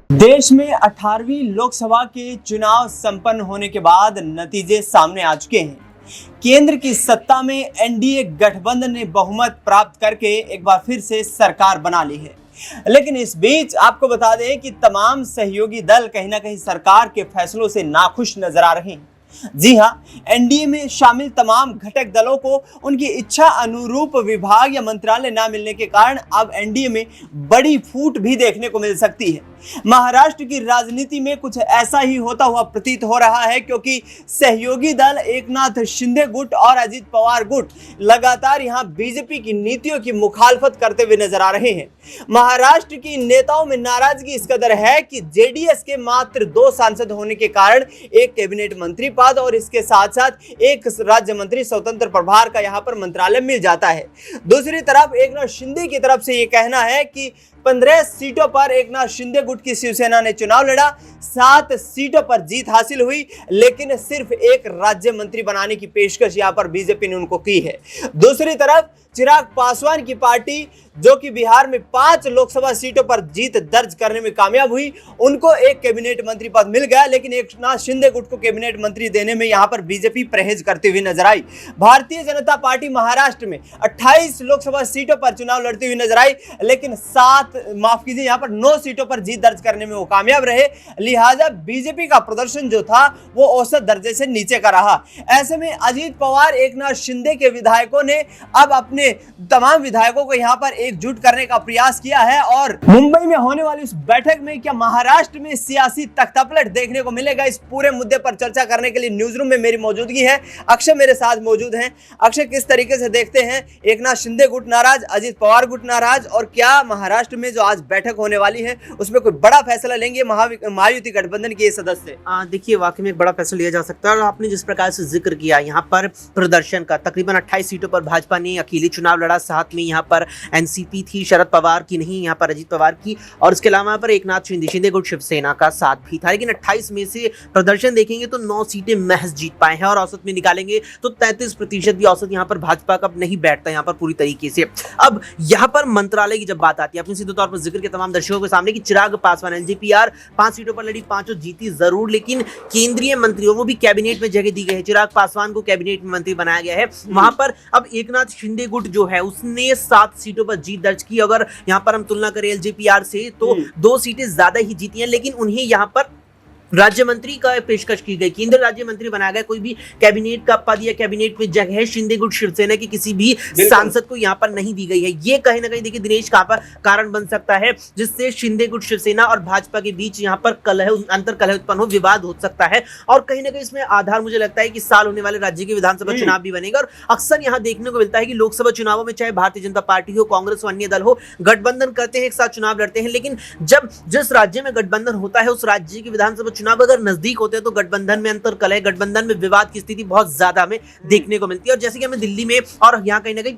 देश में 18वीं लोकसभा के चुनाव संपन्न होने के बाद नतीजे सामने आ चुके हैं। केंद्र की सत्ता में एनडीए गठबंधन ने बहुमत प्राप्त करके एक बार फिर से सरकार बना ली है। लेकिन इस बीच आपको बता दें कि तमाम सहयोगी दल कहीं ना कहीं सरकार के फैसलों से नाखुश नजर आ रहे हैं। जी हां, एनडीए में शामिल तमाम घटक दलों को उनकी इच्छा अनुरूप विभाग या मंत्रालय न मिलने के कारण अब एनडीए में बड़ी फूट भी देखने को मिल सकती है। महाराष्ट्र की राजनीति में कुछ ऐसा ही होता हुआ प्रतीत हो रहा है, क्योंकि सहयोगी दल एकनाथ शिंदे गुट और अजित पवार गुट लगातार यहां बीजेपी की नीतियों की मुखालफत करते हुए नजर आ रहे हैं। महाराष्ट्र की नेताओं में नाराजगी इस कदर है कि जेडीएस के मात्र 2 सांसद होने के कारण एक कैबिनेट मंत्री पद और इसके साथ साथ एक राज्य मंत्री स्वतंत्र प्रभार का यहां पर मंत्रालय मिल जाता है। दूसरी तरफ एकनाथ शिंदे की तरफ से यह कहना है कि 15 सीटों पर एकनाथ शिंदे गुट की शिवसेना ने चुनाव लड़ा, 7 सीटों पर जीत हासिल हुई, लेकिन सिर्फ एक राज्य मंत्री बनाने की पेशकश यहां पर बीजेपी ने उनको की है। दूसरी तरफ चिराग पासवान की पार्टी, जो कि बिहार में 5 लोकसभा सीटों पर जीत दर्ज करने में कामयाब हुई, उनको एक कैबिनेट मंत्री पद मिल गया, लेकिन एकनाथ शिंदे गुट को कैबिनेट मंत्री देने में यहां पर बीजेपी परहेज करती हुई नजर आई। भारतीय जनता पार्टी महाराष्ट्र में 28 लोकसभा सीटों पर चुनाव लड़ती हुई नजर आई, लेकिन 9 सीटों पर जीत दर्ज करने में वो कामयाब रहे। लिहाजा बीजेपी का प्रदर्शन जो था वो औसत दर्जे से नीचे का रहा। ऐसे में अजित पवार, एकनाथ शिंदे के विधायकों ने अब अपने तमाम विधायकों को यहां पर एकजुट करने का प्रयास किया है और मुंबई में होने वाली इस बैठक में क्या महाराष्ट्र में सियासी तख्तापलट देखने को मिलेगा, इस पूरे मुद्दे पर चर्चा करने के लिए न्यूज रूम में मेरी मौजूदगी है। अक्षय मेरे साथ मौजूद हैं। अक्षय, किस तरीके से देखते हैं, एकनाथ शिंदे गुट नाराज, अजित पवार गुट नाराज, और क्या महाराष्ट्र में जो आज बैठक होने वाली है उसमें कोई बड़ा फैसला लेंगे महायुति गठबंधन के सदस्य? देखिए, वाकई में एक बड़ा फैसला लिया जा सकता है और आपने जिस प्रकार से जिक्र किया यहाँ पर प्रदर्शन का, तकरीबन 28 सीटों पर भाजपा ने अकेले चुनाव लड़ा, साथ में यहाँ पर एनसीपी थी शरद पवार की, नहीं यहाँ पर अजित पवार की, और इसके अलावा यहाँ पर एकनाथ शिंदे गुट शिवसेना का साथ भी था। लेकिन 28 में से प्रदर्शन देखेंगे तो 9 सीटें महज जीत पाए हैं और औसत में निकालेंगे तो 33% भी औसत यहाँ पर भाजपा का नहीं बैठता यहाँ पर पूरी तरीके से। अब यहाँ पर मंत्रालय की जब बात आती है, आपने सीधे तौर पर जिक्र के तमाम दर्शकों के सामने कि चिराग पासवान एलजेपीआर 5 सीटों पर लड़ी, 5 जीती जरूर, लेकिन केंद्रीय मंत्रियों वो भी कैबिनेट में जगह दी गई है। चिराग पासवान को कैबिनेट में मंत्री बनाया गया है। वहां पर अब एकनाथ शिंदे गुट जो है उसने 7 सीटों पर जीत दर्ज की। अगर यहां पर हम तुलना करें एलजेपीआर से तो 2 सीटें ज्यादा ही जीती हैं, लेकिन उन्हें यहां पर राज्य मंत्री का पेशकश की गई, केंद्रीय राज्य मंत्री बनाया गया। कोई भी कैबिनेट का पद या कैबिनेट में जगह शिंदे गुट शिवसेना की किसी भी सांसद को यहां पर नहीं दी गई है। ये कहीं ना कहीं देखिए दिनेश कारण बन सकता है, जिससे शिंदे गुट शिवसेना और भाजपा के बीच यहां पर अंतर कलह उत्पन्न हो, विवाद हो सकता है। और कहीं ना कहीं इसमें आधार मुझे लगता है कि साल होने वाले राज्य के विधानसभा चुनाव भी बनेगा। और अक्सर यहां देखने को मिलता है कि लोकसभा चुनावों में चाहे भारतीय जनता पार्टी हो, कांग्रेस हो, अन्य दल हो, गठबंधन करते हैं, एक साथ चुनाव लड़ते हैं, लेकिन जब जिस राज्य में गठबंधन होता है उस राज्य के विधानसभा चुनाव अगर नजदीक होते हैं तो गठबंधन में अंतर कलह, गठबंधन में विवाद की स्थिति बहुत ज्यादा हमें देखने को मिलती है। और जैसे कि हमें दिल्ली में और यहाँ कहीं ना कहीं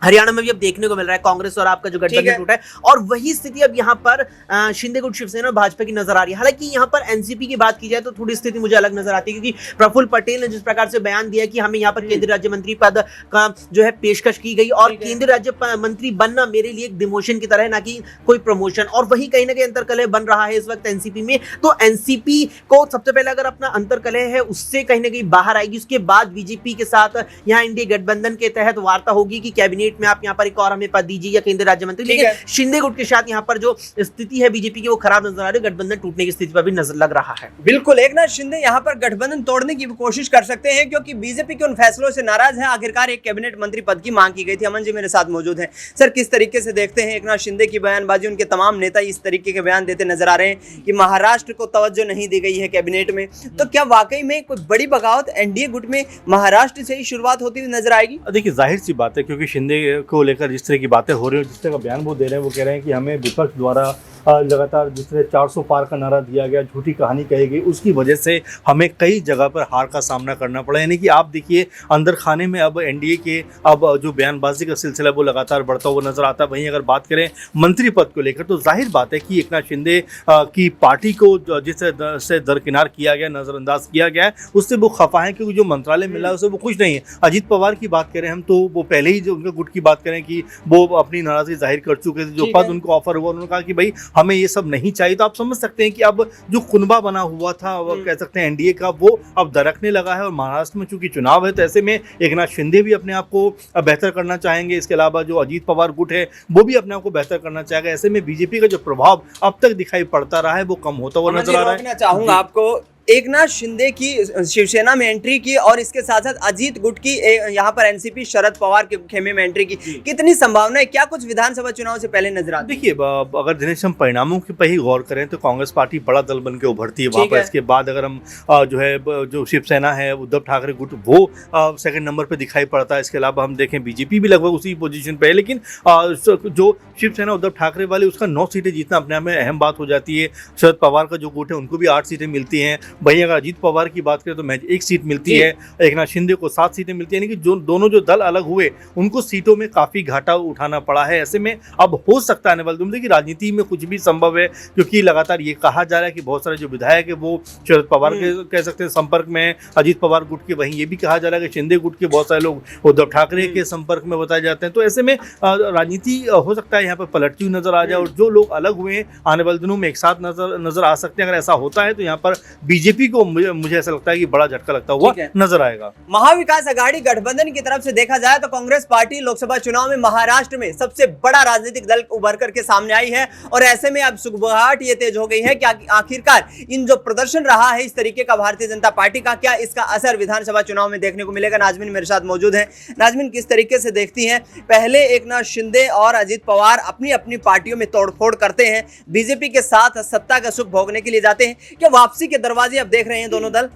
हरियाणा में भी अब देखने को मिल रहा है कांग्रेस और आपका जो गठबंधन टूटा है, और वही स्थिति अब यहाँ पर शिंदे गुट शिवसेना और भाजपा की नजर आ रही है। हालांकि यहाँ पर एनसीपी की बात की जाए तो थोड़ी स्थिति मुझे अलग नजर आती है, क्योंकि प्रफुल्ल पटेल ने जिस प्रकार से बयान दिया कि हमें यहाँ पर केंद्रीय राज्य मंत्री पद का जो है पेशकश की गई और केंद्रीय राज्य मंत्री बनना मेरे लिए एक डिमोशन की तरह है, ना कि कोई प्रमोशन। और वही कहीं ना कहीं अंतरकलह बन रहा है इस वक्त एनसीपी में। तो एनसीपी को सबसे पहले अगर अपना अंतरकलह है उससे कहीं ना कहीं बाहर आएगी, उसके बाद बीजेपी के साथ यहाँ इंडिया गठबंधन के तहत वार्ता होगी कि कैबिनेट में आप यहाँ पर एक और हमें पद दीजिए या केंद्रीय राज्य मंत्री। लेकिन शिंदे गुट के साथ यहाँ पर जो स्थिति है बीजेपी की वो खराब नजर आ रही है, गठबंधन टूटने की स्थिति पर भी नजर लग रहा है। बिल्कुल, एकनाथ शिंदे यहाँ पर गठबंधन तोड़ने की कोशिश कर सकते हैं, क्योंकि बीजेपी के उन फैसलों से नाराज है। आखिरकार एक कैबिनेट मंत्री पद की मांग की गई थी। अमन जी मेरे साथ मौजूद हैं। सर, किस तरीके से देखते हैं एकनाथ शिंदे की बयानबाजी? उनके तमाम नेता इस तरीके के बयान देते नजर आ रहे हैं कि महाराष्ट्र को तवज्जो नहीं दी गई है कैबिनेट में, तो क्या वाकई में कोई बड़ी बगावत एनडीए गुट में महाराष्ट्र से ही शुरुआत होती हुई नजर आएगी? देखिए, जाहिर सी बात है, क्योंकि शिंदे को लेकर जिस तरह की बातें हो रही है, जिस तरह का बयान वो दे रहे हैं, वो कह रहे हैं कि हमें विपक्ष द्वारा लगातार जिस तरह 400 पार का नारा दिया गया, झूठी कहानी कही गई, उसकी वजह से हमें कई जगह पर हार का सामना करना पड़ा। यानी कि आप देखिए अंदर खाने में अब एनडीए के अब जो बयानबाजी का सिलसिला वो लगातार बढ़ता हुआ नजर आता है। वहीं अगर बात करें मंत्री पद को लेकर तो जाहिर बात है कि एकनाथ शिंदे की पार्टी को जिस से दरकिनार किया गया, नज़रअंदाज किया गया है, उससे वो खफा है, क्योंकि जो मंत्रालय मिला है उससे वो खुश नहीं है। अजित पवार की बात करें हम तो वो पहले ही जो उनका गुट की बात करें कि वो अपनी नाराजगी जाहिर कर चुके थे, जो ठीक पद है। उनको ऑफर हुआ उन्होंने कहा कि भाई हमें ये सब नहीं चाहिए। तो आप समझ सकते हैं कि अब जो कुनबा बना हुआ था, वो कह सकते हैं एनडीए का, वो अब दरकने लगा है। और महाराष्ट्र में चूंकि चुनाव है, तो ऐसे में एकनाथ शिंदे भी अपने आप को बेहतर करना चाहेंगे। इसके अलावा जो अजीत पवार गुट है वो भी अपने आप को बेहतर करना चाहेगा। ऐसे में बीजेपी का जो प्रभाव अब तक दिखाई पड़ता रहा है वो कम होता हुआ नजर आ रहा है। रोकना चाहूंगा आपको, एकनाथ शिंदे की शिवसेना में एंट्री की और इसके साथ साथ अजीत गुट की यहाँ पर एनसीपी शरद पवार के खेमे में एंट्री की, कितनी संभावना है? क्या कुछ विधानसभा चुनाव से पहले नजर आता है? देखिए, अगर दिनेश हम परिणामों के पर ही गौर करें तो कांग्रेस पार्टी बड़ा दल बन के उभरती है वहाँ पर। इसके बाद अगर हम जो है जो शिवसेना है, उद्धव ठाकरे गुट, वो सेकंड नंबर पे दिखाई पड़ता है। इसके अलावा हम देखें बीजेपी भी लगभग उसी पोजीशन पे है। लेकिन जो शिवसेना उद्धव ठाकरे वाले, उसका 9 सीटें जीतना अपने आप में अहम बात हो जाती है। शरद पवार का जो गुट है उनको भी 8 सीटें मिलती हैं। वहीं अगर अजीत पवार की बात करें तो महज 1 सीट मिलती है। एकनाथ शिंदे को 7 सीटें मिलती है। यानी कि जो दोनों जो दल अलग हुए उनको सीटों में काफ़ी घाटा उठाना पड़ा है। ऐसे में अब हो सकता है आने वाले दिनों में कि राजनीति में कुछ भी संभव है, क्योंकि लगातार ये कहा जा रहा है कि बहुत सारे जो विधायक है वो शरद पवार के कह सकते हैं संपर्क में है, अजीत पवार गुट के। वहीं ये भी कहा जा रहा है कि शिंदे गुट के बहुत सारे लोग उद्धव ठाकरे के संपर्क में बताए जाते हैं। तो ऐसे में राजनीति हो सकता है यहाँ पर पलटती हुई नजर आ जाए, और जो लोग अलग हुए हैं आने वाले दिनों में एक साथ नजर आ सकते हैं। अगर ऐसा होता है तो यहाँ पर बीजेपी को मुझे ऐसा लगता है कि बड़ा झटका लगता हुआ नजर आएगा। महाविकास आघाड़ी गठबंधन की तरफ से देखा जाए तो कांग्रेस पार्टी लोकसभा चुनाव में महाराष्ट्र में सबसे बड़ा राजनीतिक दल उभर करके सामने आई है, और ऐसे में अब सुगबुगाहट ये तेज हो गई है कि आखिरकार इन जो प्रदर्शन रहा है इस तरीके का भारतीय जनता पार्टी का, क्या इसका असर विधानसभा चुनाव में देखने को मिलेगा? नाजमीन मेरे साथ मौजूद है। नाजमीन, किस तरीके से देखती हैं? पहले एकनाथ शिंदे और अजीत पवार अपनी अपनी पार्टियों में तोड़फोड़ करते हैं, बीजेपी के साथ सत्ता का सुख भोगने के लिए जाते हैं, क्या वापसी के दरवाजे अब देख रहे हैं दोनों दल?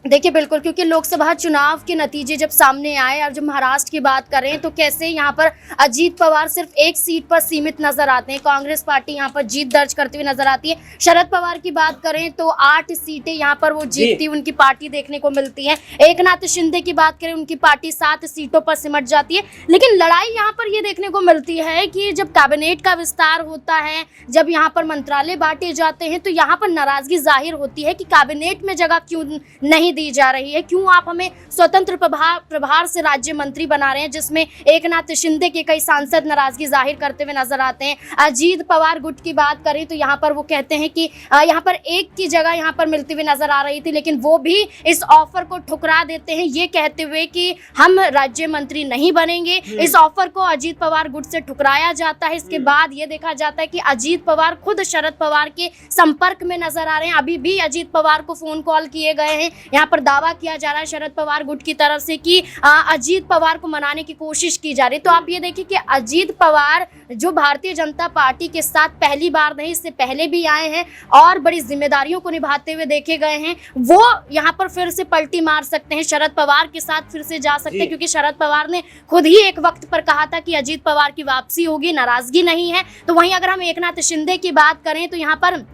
देखिए बिल्कुल, क्योंकि लोकसभा चुनाव के नतीजे जब सामने आए और जब महाराष्ट्र की बात करें तो कैसे यहाँ पर अजीत पवार सिर्फ 1 सीट पर सीमित नजर आते हैं, कांग्रेस पार्टी यहाँ पर जीत दर्ज करते हुए नजर आती है। शरद पवार की बात करें तो 8 सीटें यहाँ पर वो जीतती उनकी पार्टी देखने को मिलती है। एकनाथ शिंदे की बात करें, उनकी पार्टी 7 सीटों पर सिमट जाती है। लेकिन लड़ाई यहाँ पर ये देखने को मिलती है कि जब कैबिनेट का विस्तार होता है, जब यहाँ पर मंत्रालय बांटे जाते हैं, तो यहाँ पर नाराजगी जाहिर होती है कि कैबिनेट में जगह क्यों नहीं दी जा रही है, क्यों आप हमें स्वतंत्र प्रभार से राज्य मंत्री बना रहे हैं, जिसमें एकनाथ शिंदे के कई सांसद नाराजगी जाहिर करते हुए नजर आते हैं। अजीत पवार गुट की बात करें तो यहाँ पर वो कहते हैं कि यहाँ पर एक की जगह यहाँ पर मिलती हुई नजर आ रही थी, लेकिन वो भी इस ऑफर को ठुकरा देते हैं, ये कहते हुए कि हम राज्य मंत्री नहीं बनेंगे। इस ऑफर को अजीत पवार गुट से ठुकराया जाता है। इसके बाद ये देखा जाता है कि अजीत पवार खुद शरद पवार के संपर्क में नजर आ रहे हैं। अभी भी अजीत पवार को फोन कॉल किए गए हैं। यहाँ पर दावा किया जा रहा है शरद पवार गुट की तरफ से कि अजीत पवार को मनाने की कोशिश की जा रही है। तो आप ये देखिए कि अजीत पवार जो भारतीय जनता पार्टी के साथ पहली बार नहीं, इससे पहले भी आए हैं और बड़ी जिम्मेदारियों को निभाते हुए देखे गए हैं, वो यहाँ पर फिर से पलटी मार सकते हैं, शरद पवार के साथ फिर से जा सकते हैं, क्योंकि शरद पवार ने खुद ही एक वक्त पर कहा था कि अजीत पवार की वापसी होगी, नाराजगी नहीं है। तो वहीं अगर हम एकनाथ शिंदे की बात करें तो यहाँ पर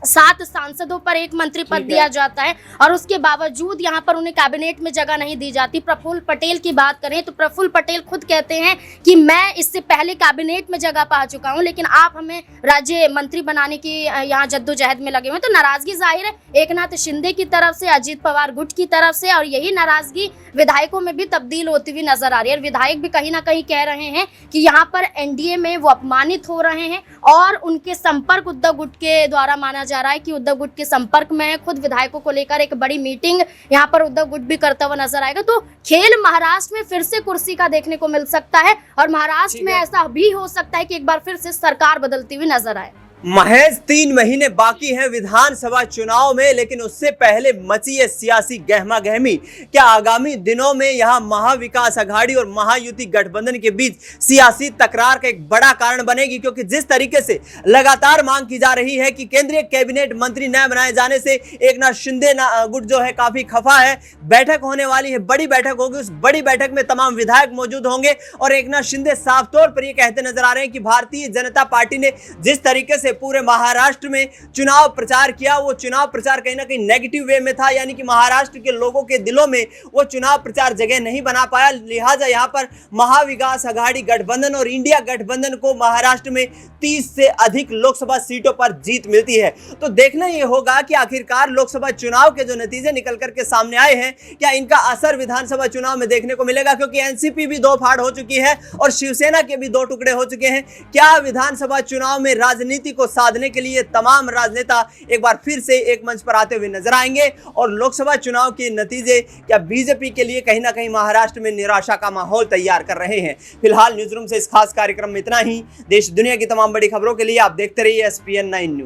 7 सांसदों पर 1 मंत्री पद दिया जाता है, और उसके बावजूद यहाँ पर उन्हें कैबिनेट में जगह नहीं दी जाती। प्रफुल्ल पटेल की बात करें तो प्रफुल्ल पटेल खुद कहते हैं कि मैं इससे पहले कैबिनेट में जगह पा चुका हूँ, लेकिन आप हमें राज्य मंत्री बनाने की यहाँ जद्दोजहद में लगे हुए हैं। तो नाराजगी जाहिर है एकनाथ शिंदे की तरफ से, अजीत पवार गुट की तरफ से, और यही नाराजगी विधायकों में भी तब्दील होती हुई नजर आ रही है। विधायक भी कहीं ना कहीं कह रहे हैं कि यहाँ पर एनडीए में वो अपमानित हो रहे हैं, और उनके संपर्क उद्धव गुट के द्वारा माना जा रहा है कि उद्धव गुट के संपर्क में है। खुद विधायकों को लेकर एक बड़ी मीटिंग यहाँ पर उद्धव गुट भी करता हुआ नजर आएगा। तो खेल महाराष्ट्र में फिर से कुर्सी का देखने को मिल सकता है, और महाराष्ट्र में ऐसा भी हो सकता है कि एक बार फिर से सरकार बदलती हुई नजर आए। महज 3 महीने बाकी हैं विधानसभा चुनाव में, लेकिन उससे पहले मची है सियासी गहमा गहमी। क्या आगामी दिनों में यहां महाविकास आघाड़ी और महायुति गठबंधन के बीच सियासी तकरार का एक बड़ा कारण बनेगी? क्योंकि जिस तरीके से लगातार मांग की जा रही है कि केंद्रीय कैबिनेट मंत्री न बनाए जाने से एकनाथ शिंदे गुट जो है काफी खफा है। बैठक होने वाली है, बड़ी बैठक होगी, उस बड़ी बैठक में तमाम विधायक मौजूद होंगे, और एकनाथ शिंदे साफ तौर पर यह कहते नजर आ रहे हैं कि भारतीय जनता पार्टी ने जिस तरीके से पूरे महाराष्ट्र में चुनाव प्रचार किया, वो चुनाव प्रचार कहीं ना कहीं नेगेटिव वे में था, यानी कि महाराष्ट्र के लोगों के दिलों में वो चुनाव प्रचार जगह नहीं बना पाया। लिहाजा यहाँ पर महाविकास आघाड़ी गठबंधन और इंडिया गठबंधन को महाराष्ट्र में 30 से अधिक लोकसभा सीटों पर जीत मिलती है। तो देखना यह होगा कि आखिरकार लोकसभा चुनाव के जो नतीजे निकल करके सामने आए हैं, क्या इनका असर विधानसभा चुनाव में देखने को मिलेगा, क्योंकि एनसीपी भी दो फाड़ हो चुकी है और शिवसेना के भी दो टुकड़े हो चुके हैं। क्या विधानसभा चुनाव में राजनीति को साधने के लिए तमाम राजनेता एक बार फिर से एक मंच पर आते हुए नजर आएंगे, और लोकसभा चुनाव के नतीजे क्या बीजेपी के लिए कहीं ना कहीं महाराष्ट्र में निराशा का माहौल तैयार कर रहे हैं। फिलहाल न्यूज रूम से इस खास कार्यक्रम में इतना ही। देश दुनिया की तमाम बड़ी खबरों के लिए आप देखते रहिए SPN 9 न्यूज।